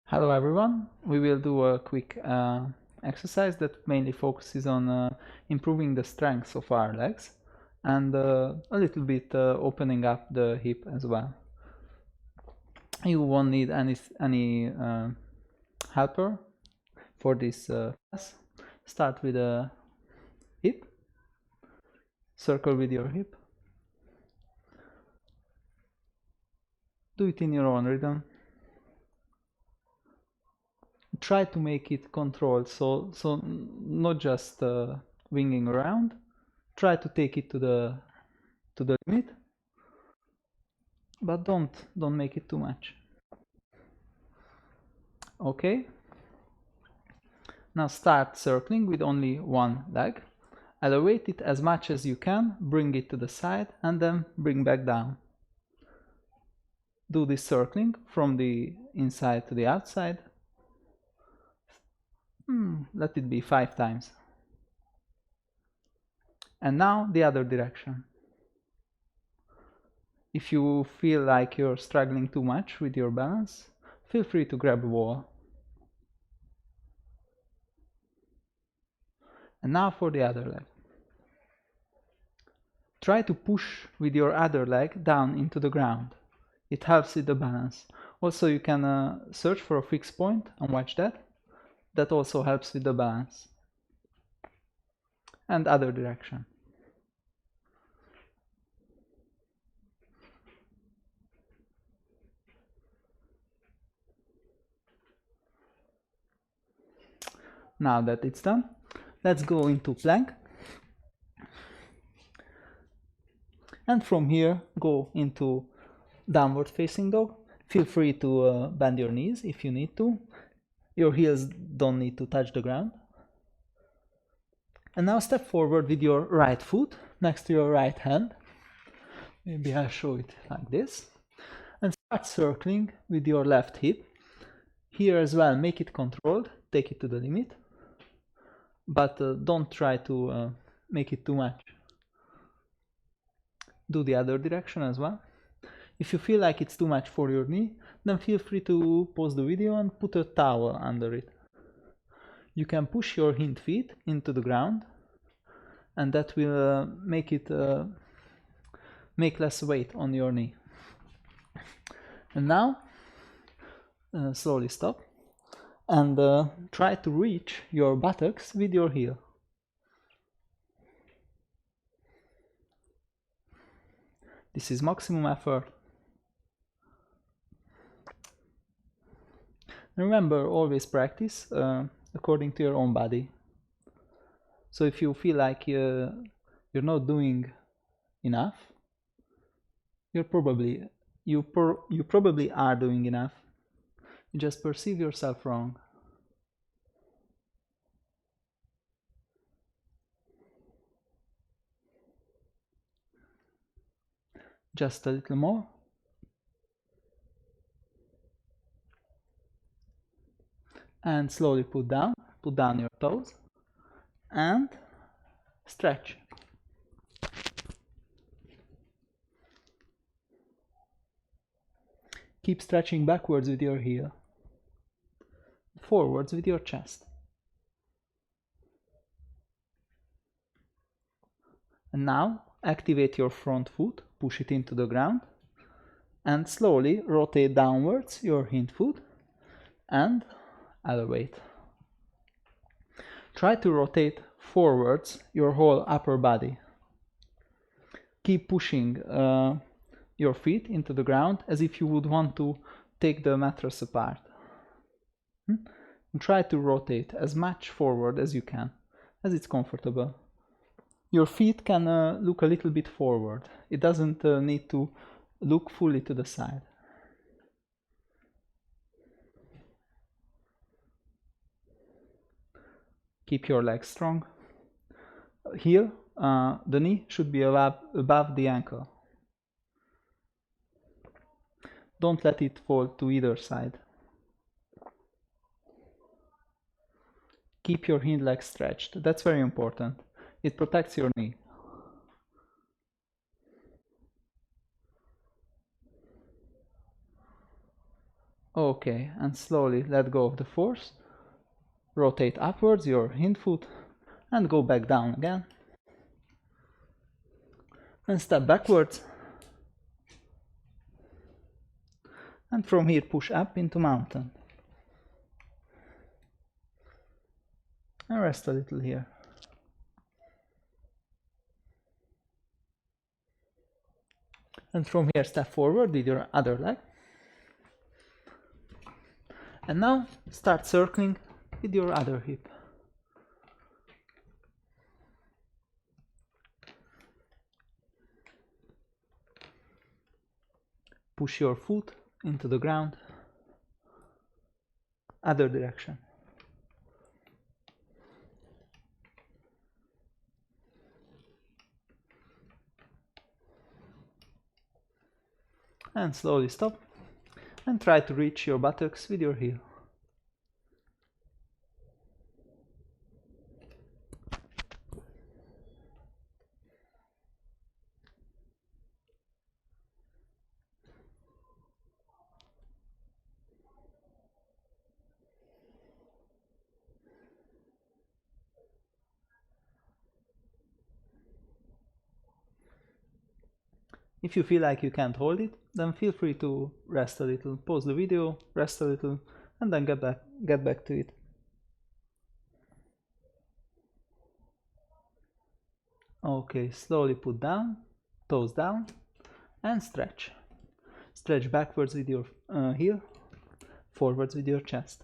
Hello everyone, we will do a quick exercise that mainly focuses on improving the strength of our legs and a little bit opening up the hip as well. You won't need any helper for this class. Start with a hip, circle with your hip, do it in your own rhythm. Try to make it controlled, so not just winging around. Try to take it to the limit, but don't make it too much. Okay, now start circling with only one leg. Elevate it as much as you can, bring it to the side and then bring back down. Do this circling from the inside to the outside. Let it be 5 times. And now the other direction. If you feel like you're struggling too much with your balance, feel free to grab a wall. And now for the other leg. Try to push with your other leg down into the ground. It helps with the balance. Also, you can search for a fixed point and watch that. That also helps with the balance. And other direction. Now that it's done, let's go into plank. And from here, go into downward facing dog. Feel free to bend your knees if you need to. Your heels don't need to touch the ground. And now step forward with your right foot next to your right hand. Maybe I'll show it like this. And start circling with your left hip. Here as well, make it controlled, take it to the limit. But don't try to make it too much. Do the other direction as well. If you feel like it's too much for your knee, then feel free to pause the video and put a towel under it. You can push your hind feet into the ground, and that will make less weight on your knee. And now, slowly stop and try to reach your buttocks with your heel. This is maximum effort. Remember, always practice according to your own body. So if you feel like you're not doing enough, you probably are doing enough. You just perceive yourself wrong. Just a little more. And slowly put down your toes and stretch. Keep stretching backwards with your heel, forwards with your chest. And now activate your front foot, push it into the ground, and slowly rotate downwards your hind foot and elevate. Try to rotate forwards your whole upper body. Keep pushing your feet into the ground as if you would want to take the mattress apart. And try to rotate as much forward as you can, as it's comfortable. Your feet can look a little bit forward. It doesn't need to look fully to the side. Keep your legs strong. Here, the knee should be above the ankle. Don't let it fall to either side. Keep your hind leg stretched. That's very important. It protects your knee. Okay, and slowly let go of the force. Rotate upwards your hind foot and go back down again. And step backwards. And from here push up into mountain. And rest a little here. And from here step forward with your other leg. And now start circling with your other hip. Push your foot into the ground. Other direction. And slowly stop and try to reach your buttocks with your heel. If you feel like you can't hold it, then feel free to rest a little. Pause the video, rest a little, and then get back to it. Okay, slowly put down, toes down, and stretch. Stretch backwards with your heel, forwards with your chest.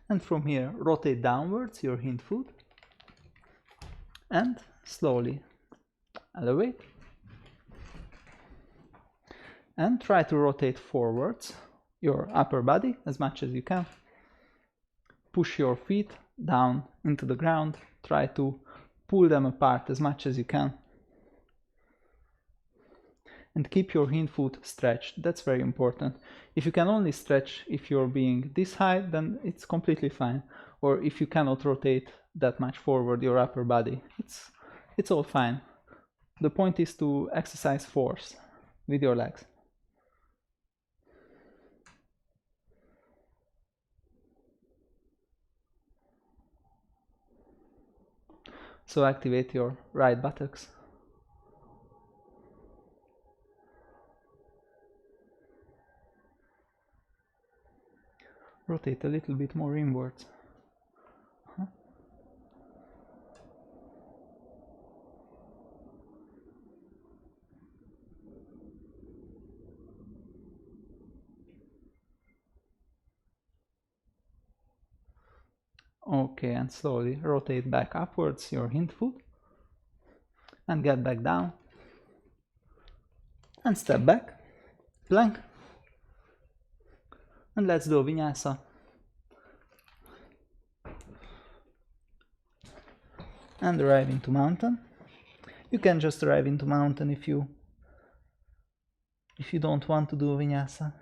And from here, rotate downwards your hind foot and slowly elevate. And try to rotate forwards your upper body as much as you can. Push your feet down into the ground. Try to pull them apart as much as you can. And keep your hind foot stretched. That's very important. If you can only stretch if you're being this high, then it's completely fine. Or if you cannot rotate that much forward your upper body, it's all fine. The point is to exercise force with your legs. So activate your right buttocks. Rotate a little bit more inwards. Okay, and slowly rotate back upwards your hind foot and get back down and step back, plank, and let's do a vinyasa. And arrive into mountain. You can just arrive into mountain if you don't want to do a vinyasa.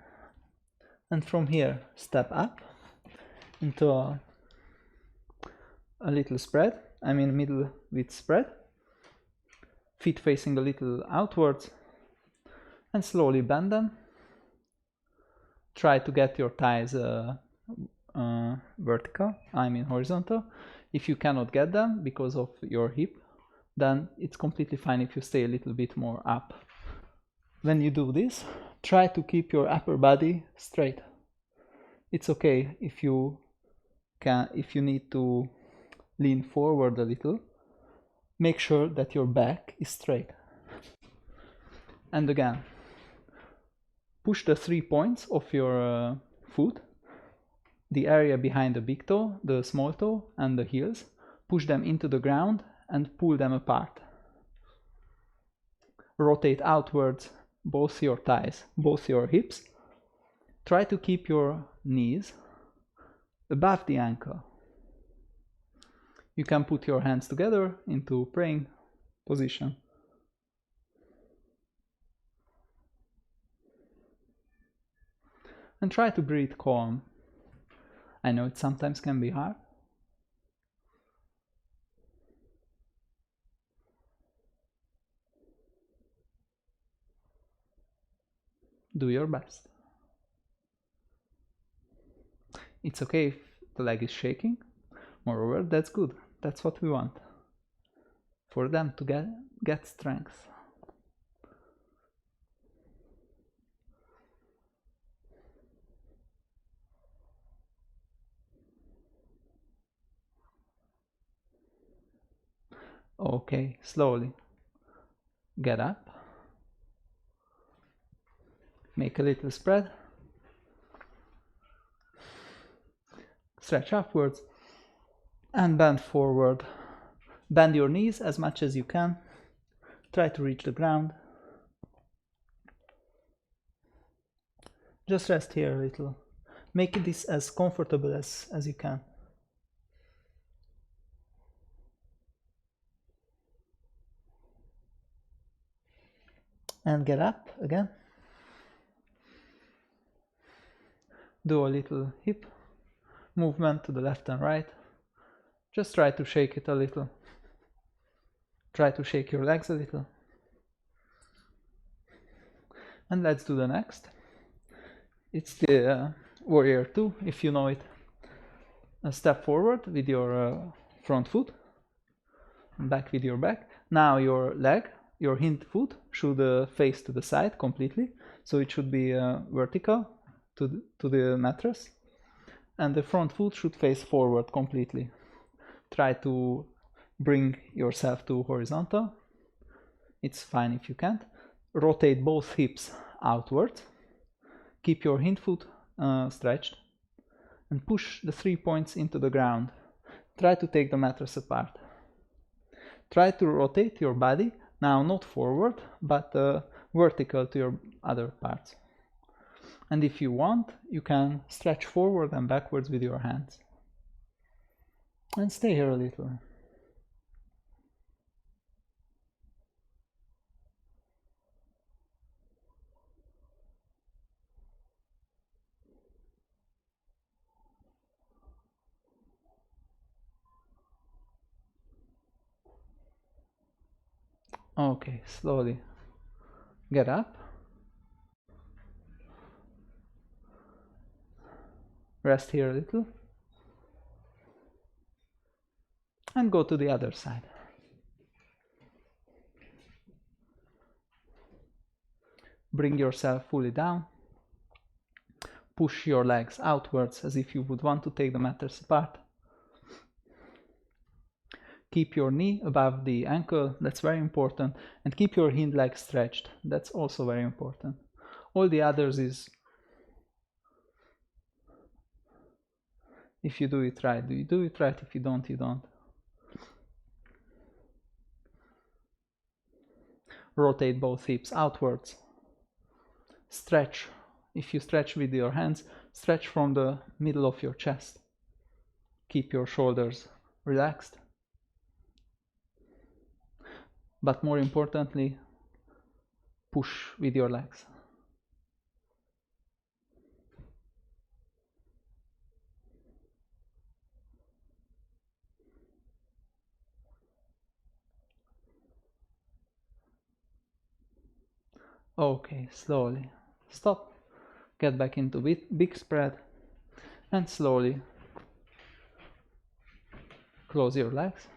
And from here step up into a little spread, I mean middle width spread, feet facing a little outwards, and slowly bend them. Try to get your thighs vertical, I mean horizontal. If you cannot get them because of your hip, then it's completely fine if you stay a little bit more up. When you do this, try to keep your upper body straight. It's okay if you need to lean forward a little. Make sure that your back is straight. And again, push the 3 points of your foot, the area behind the big toe, the small toe, and the heels. Push them into the ground and pull them apart. Rotate outwards both your thighs, both your hips. Try to keep your knees above the ankle. You can put your hands together into praying position. And try to breathe calm. I know it sometimes can be hard, Do your best. It's okay if the leg is shaking. Moreover, that's good. That's what we want. For them to get strength. Okay, slowly. Get up. Make a little spread. Stretch upwards. And bend forward. Bend your knees as much as you can. Try to reach the ground. Just rest here a little. Make this as comfortable as you can. And get up again. Do a little hip movement to the left and right. Just try to shake it a little. Try to shake your legs a little. And let's do the next. It's the Warrior 2, if you know it. A step forward with your front foot, and back with your back. Now your leg, your hind foot, should face to the side completely. So it should be vertical to the mattress. And the front foot should face forward completely. Try to bring yourself to horizontal. It's fine if you can't. Rotate both hips outwards. Keep your hind foot stretched. And push the 3 points into the ground. Try to take the mattress apart. Try to rotate your body, now not forward, but vertical to your other parts. And if you want, you can stretch forward and backwards with your hands. And stay here a little. Okay, slowly get up. Rest here a little. And go to the other side. Bring yourself fully down. Push your legs outwards as if you would want to take the mattress apart. Keep your knee above the ankle, that's very important, and keep your hind leg stretched, that's also very important. All the others is, if you do it right, you do it right, if you don't, you don't. Rotate both hips outwards. Stretch, if you stretch with your hands, stretch from the middle of your chest. Keep your shoulders relaxed. But more importantly, push with your legs. Okay, slowly stop, get back into big spread, and slowly close your legs.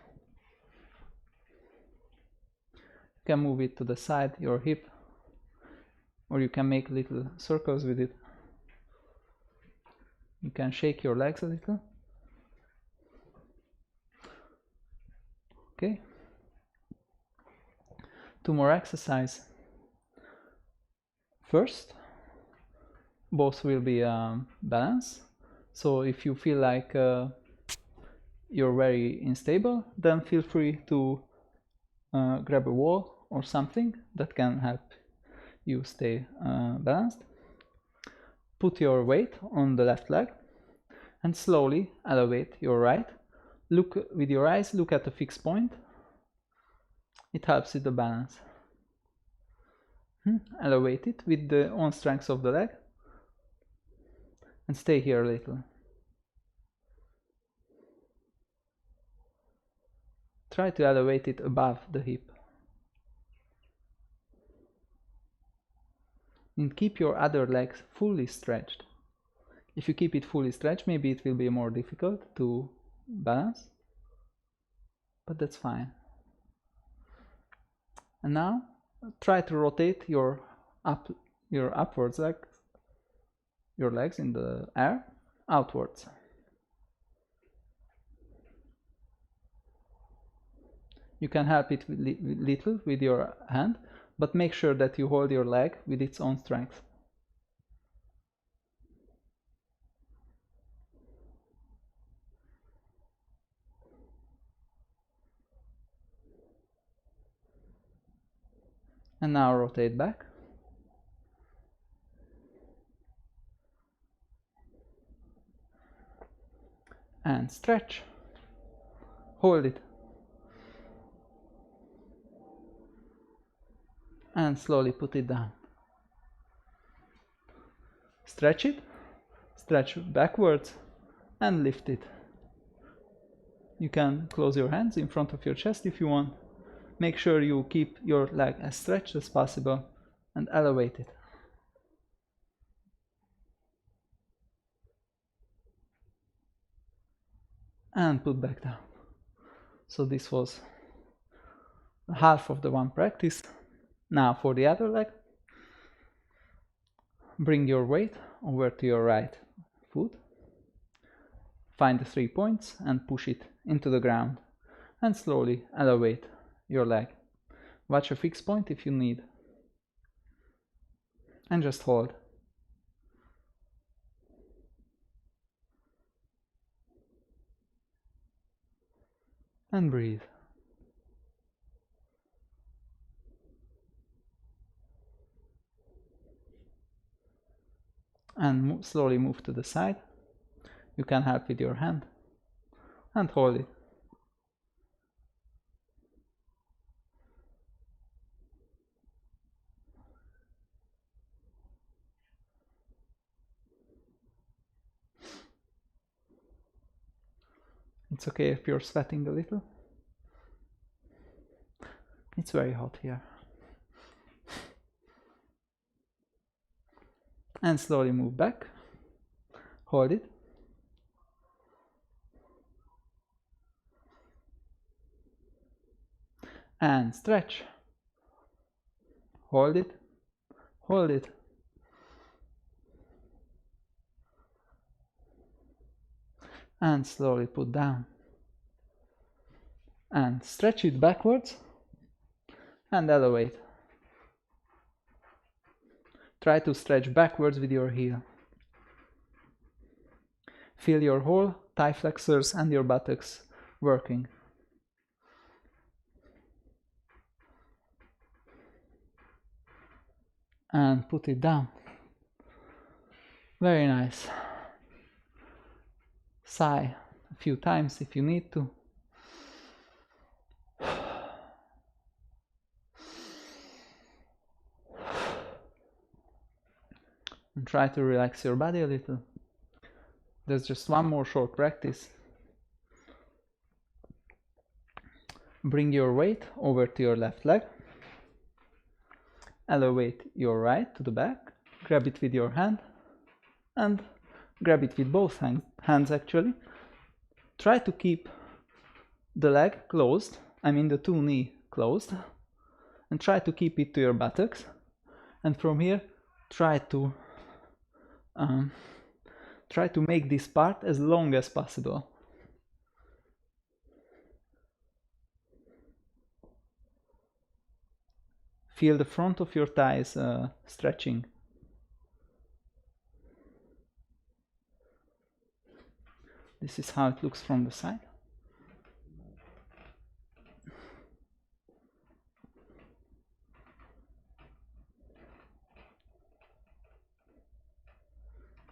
You can move it to the side, your hip, or you can make little circles with it. You can shake your legs a little. Okay. 2 more exercises. First, both will be balance. So if you feel like you're very unstable, then feel free to grab a wall or something that can help you stay balanced. Put your weight on the left leg and slowly elevate your right. Look with your eyes, look at a fixed point. It helps with the balance. Elevate it with the own strength of the leg and stay here a little. Try to elevate it above the hip. and keep your other legs fully stretched. If you keep it fully stretched, maybe it will be more difficult to balance, but that's fine. And now try to rotate your upwards legs, your legs in the air, outwards. You can help it little with your hand, but make sure that you hold your leg with its own strength. And now rotate back. And stretch. Hold it. And slowly put it down. Stretch it. Stretch backwards and lift it. You can close your hands in front of your chest if you want. Make sure you keep your leg as stretched as possible and elevate it. And put back down. So this was half of the one practice. Now for the other leg, bring your weight over to your right foot. Find the 3 points and push it into the ground and slowly elevate your leg. Watch a fixed point if you need. And just hold. And breathe. And slowly move to the side. You can help with your hand and hold it. It's okay if you're sweating a little. It's very hot here. And slowly move back. Hold it. And stretch. Hold it. Hold it. And slowly put down. And stretch it backwards and elevate. Try to stretch backwards with your heel. Feel your whole thigh flexors and your buttocks working. And put it down. Very nice. Sigh a few times if you need to. And try to relax your body a little. There's just one more short practice. Bring your weight over to your left leg. Elevate your right to the back. Grab it with your hand. And grab it with both hands actually. Try to keep the leg closed. The 2 knee closed. And try to keep it to your buttocks. And from here, try to make this part as long as possible. Feel the front of your thighs stretching. This is how it looks from the side.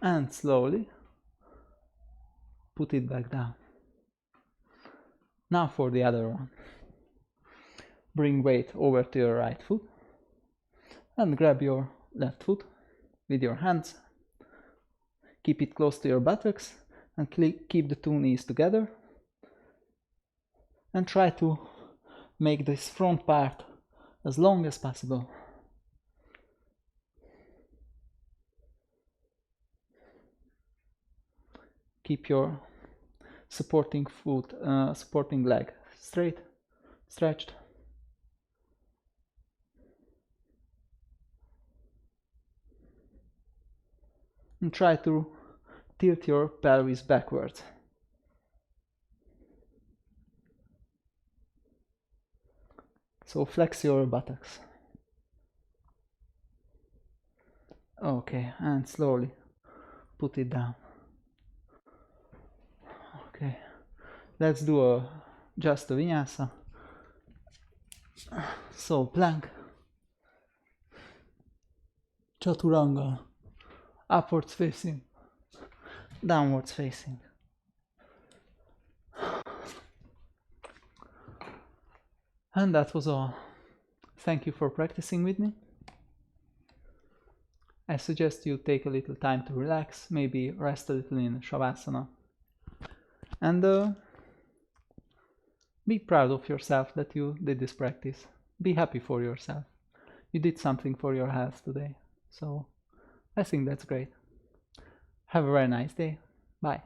And slowly put it back down. Now for the other one. Bring weight over to your right foot and grab your left foot with your hands. Keep it close to your buttocks and keep the 2 knees together. And try to make this front part as long as possible. Keep your supporting foot, supporting leg straight, stretched. And try to tilt your pelvis backwards. So flex your buttocks. Okay, and slowly put it down. Okay, let's do just a vinyasa. So plank, chaturanga, upwards facing, downwards facing. And that was all. Thank you for practicing with me. I suggest you take a little time to relax, maybe rest a little in Shavasana. And be proud of yourself that you did this practice. Be happy for yourself. You did something for your health today. So I think that's great. Have a very nice day. Bye.